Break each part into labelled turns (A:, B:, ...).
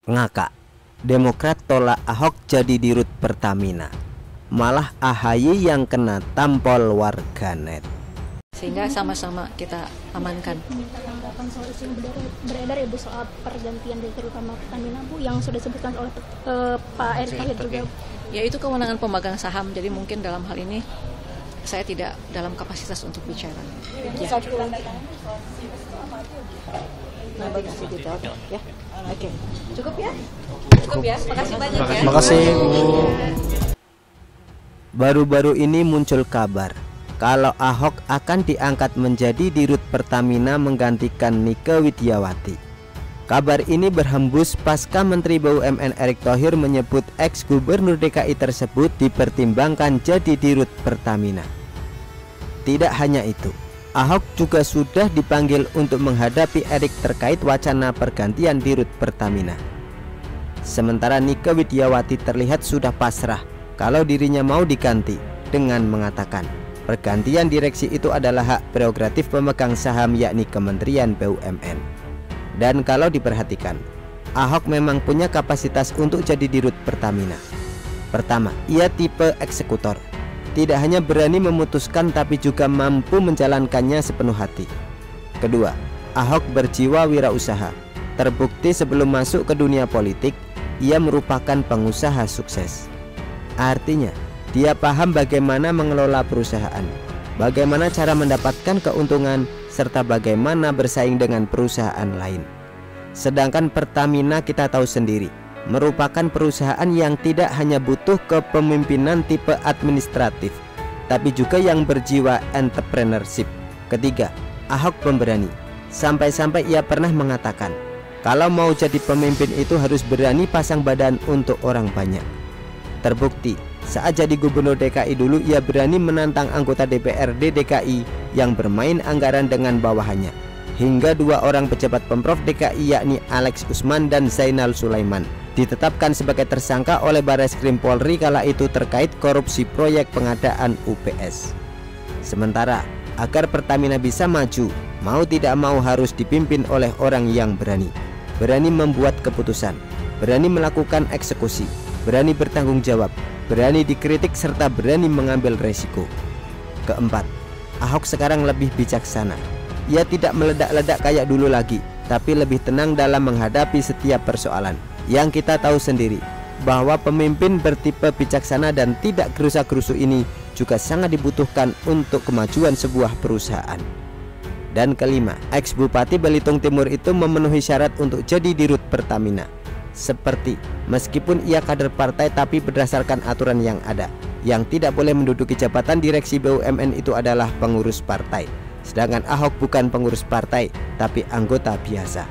A: Ngakak, Demokrat tolak Ahok jadi dirut Pertamina. Malah AHY yang kena tampol warganet.
B: Sehingga sama-sama kita amankan.
C: Tanggapan soal isu yang beredar ya Bu, soal pergantian Direktur Utama Pertamina Bu, yang sudah disebutkan oleh Pak Erick Thohir juga.
B: Ya itu kewenangan pemegang saham, jadi mungkin dalam hal ini saya tidak dalam kapasitas untuk bicara. Ya. Nah, bagus detail ya. Oke. Cukup ya? Cukup ya. Makasih banyak ya.
A: Makasih Bu. Baru-baru ini muncul kabar kalau Ahok akan diangkat menjadi dirut Pertamina menggantikan Nike Widiawati. Kabar ini berhembus pasca Menteri BUMN Erick Thohir menyebut ex-gubernur DKI tersebut dipertimbangkan jadi dirut Pertamina. Tidak hanya itu, Ahok juga sudah dipanggil untuk menghadapi Erick terkait wacana pergantian dirut Pertamina. Sementara Nike Widiawati terlihat sudah pasrah kalau dirinya mau diganti dengan mengatakan pergantian direksi itu adalah hak prerogatif pemegang saham yakni Kementerian BUMN. Dan kalau diperhatikan, Ahok memang punya kapasitas untuk jadi dirut Pertamina. Pertama, ia tipe eksekutor. Tidak hanya berani memutuskan tapi juga mampu menjalankannya sepenuh hati. Kedua, Ahok berjiwa wirausaha. Terbukti sebelum masuk ke dunia politik, ia merupakan pengusaha sukses. Artinya, dia paham bagaimana mengelola perusahaan, bagaimana cara mendapatkan keuntungan, serta bagaimana bersaing dengan perusahaan lain. Sedangkan Pertamina kita tahu sendiri, merupakan perusahaan yang tidak hanya butuh kepemimpinan tipe administratif, tapi juga yang berjiwa entrepreneurship. Ketiga, Ahok pemberani. Sampai-sampai ia pernah mengatakan, kalau mau jadi pemimpin itu harus berani pasang badan untuk orang banyak. Terbukti, saat jadi gubernur DKI dulu ia berani menantang anggota DPRD DKI yang bermain anggaran dengan bawahannya, hingga dua orang pejabat Pemprov DKI yakni Alex Usman dan Zainal Sulaiman ditetapkan sebagai tersangka oleh Barreskrim Polri kala itu terkait korupsi proyek pengadaan UPS. Sementara agar Pertamina bisa maju, mau tidak mau harus dipimpin oleh orang yang berani. Berani membuat keputusan, berani melakukan eksekusi, berani bertanggung jawab, berani dikritik serta berani mengambil resiko. Keempat, Ahok sekarang lebih bijaksana. Ia tidak meledak-ledak kayak dulu lagi, tapi lebih tenang dalam menghadapi setiap persoalan. Yang kita tahu sendiri bahwa pemimpin bertipe bijaksana dan tidak gerusa-gerusu ini juga sangat dibutuhkan untuk kemajuan sebuah perusahaan. Dan kelima, ex-Bupati Belitung Timur itu memenuhi syarat untuk jadi dirut Pertamina. Seperti meskipun ia kader partai tapi berdasarkan aturan yang ada, yang tidak boleh menduduki jabatan direksi BUMN itu adalah pengurus partai. Sedangkan Ahok bukan pengurus partai tapi anggota biasa.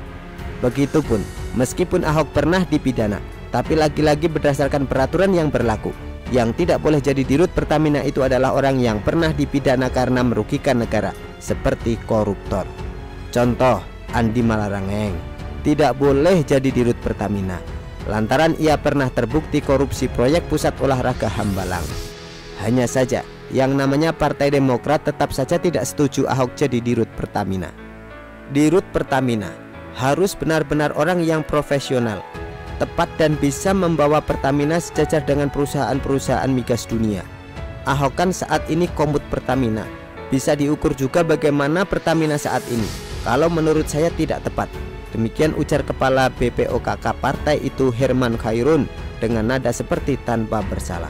A: Begitupun meskipun Ahok pernah dipidana, tapi lagi-lagi berdasarkan peraturan yang berlaku, yang tidak boleh jadi dirut Pertamina itu adalah orang yang pernah dipidana karena merugikan negara, seperti koruptor. Contoh, Andi Malarangeng tidak boleh jadi dirut Pertamina lantaran ia pernah terbukti korupsi proyek pusat olahraga Hambalang. Hanya saja yang namanya Partai Demokrat tetap saja tidak setuju Ahok jadi dirut Pertamina. Dirut Pertamina harus benar-benar orang yang profesional, tepat dan bisa membawa Pertamina sejajar dengan perusahaan-perusahaan migas dunia. Ahok kan saat ini komut Pertamina. Bisa diukur juga bagaimana Pertamina saat ini. Kalau menurut saya tidak tepat. Demikian ujar Kepala BPOKK partai itu Herman Khairun dengan nada seperti tanpa bersalah.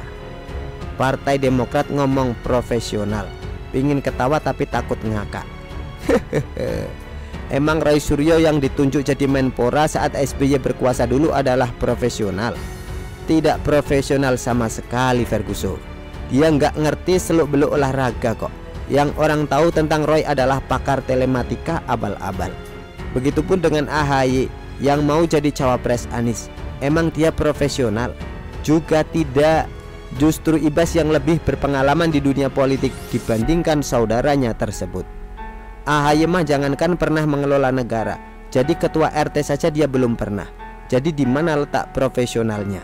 A: Partai Demokrat ngomong profesional, pingin ketawa tapi takut ngakak. Emang Roy Suryo yang ditunjuk jadi Menpora saat SBY berkuasa dulu adalah profesional? Tidak profesional sama sekali Ferguson. Dia nggak ngerti seluk-beluk olahraga kok. Yang orang tahu tentang Roy adalah pakar telematika abal-abal. Begitupun dengan AHY yang mau jadi cawapres Anies. Emang dia profesional? Juga tidak. Justru Ibas yang lebih berpengalaman di dunia politik dibandingkan saudaranya tersebut. AHY mah jangankan pernah mengelola negara, jadi ketua RT saja dia belum pernah. Jadi di mana letak profesionalnya?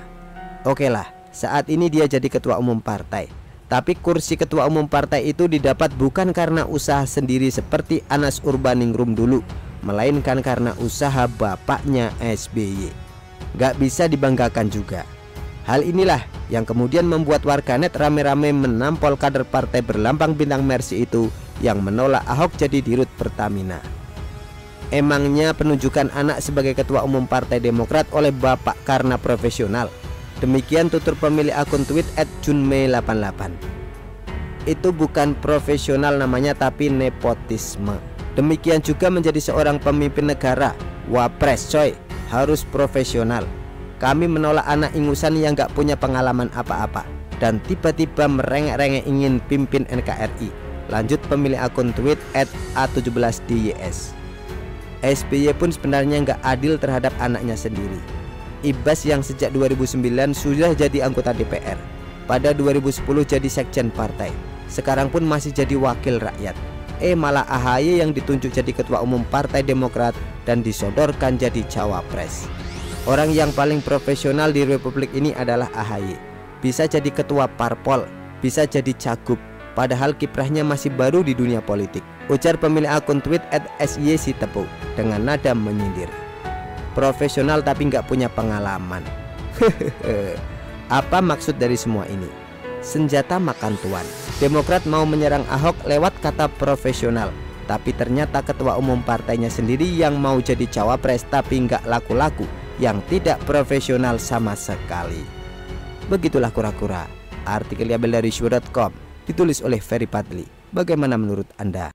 A: Oke lah, saat ini dia jadi ketua umum partai. Tapi kursi ketua umum partai itu didapat bukan karena usaha sendiri seperti Anas Urbaningrum dulu, melainkan karena usaha bapaknya SBY. Gak bisa dibanggakan juga. Hal inilah yang kemudian membuat warganet rame-rame menampol kader partai berlambang bintang Mercy itu yang menolak Ahok jadi dirut Pertamina. Emangnya penunjukan anak sebagai ketua umum Partai Demokrat oleh bapak karena profesional? Demikian tutur pemilik akun tweet @junmei88. Itu bukan profesional namanya, tapi nepotisme. Demikian juga menjadi seorang pemimpin negara, wapres coy, harus profesional. Kami menolak anak ingusan yang gak punya pengalaman apa-apa dan tiba-tiba merengek-rengek ingin pimpin NKRI. Lanjut pemilik akun tweet @a17dys. SBY pun sebenarnya gak adil terhadap anaknya sendiri. Ibas yang sejak 2009 sudah jadi anggota DPR, pada 2010 jadi sekjen partai, sekarang pun masih jadi wakil rakyat. Malah AHY yang ditunjuk jadi ketua umum Partai Demokrat dan disodorkan jadi cawapres. Orang yang paling profesional di republik ini adalah AHY. Bisa jadi ketua parpol, bisa jadi cagup, padahal kiprahnya masih baru di dunia politik, ujar pemilik akun tweet @sycitepu dengan nada menyindir. Profesional tapi nggak punya pengalaman. Apa maksud dari semua ini? Senjata makan tuan. Demokrat mau menyerang Ahok lewat kata profesional, tapi ternyata ketua umum partainya sendiri yang mau jadi cawapres tapi nggak laku-laku, yang tidak profesional sama sekali. Begitulah kura-kura. Artikel diambil dari syur.com, ditulis oleh Ferry Padli. Bagaimana menurut Anda?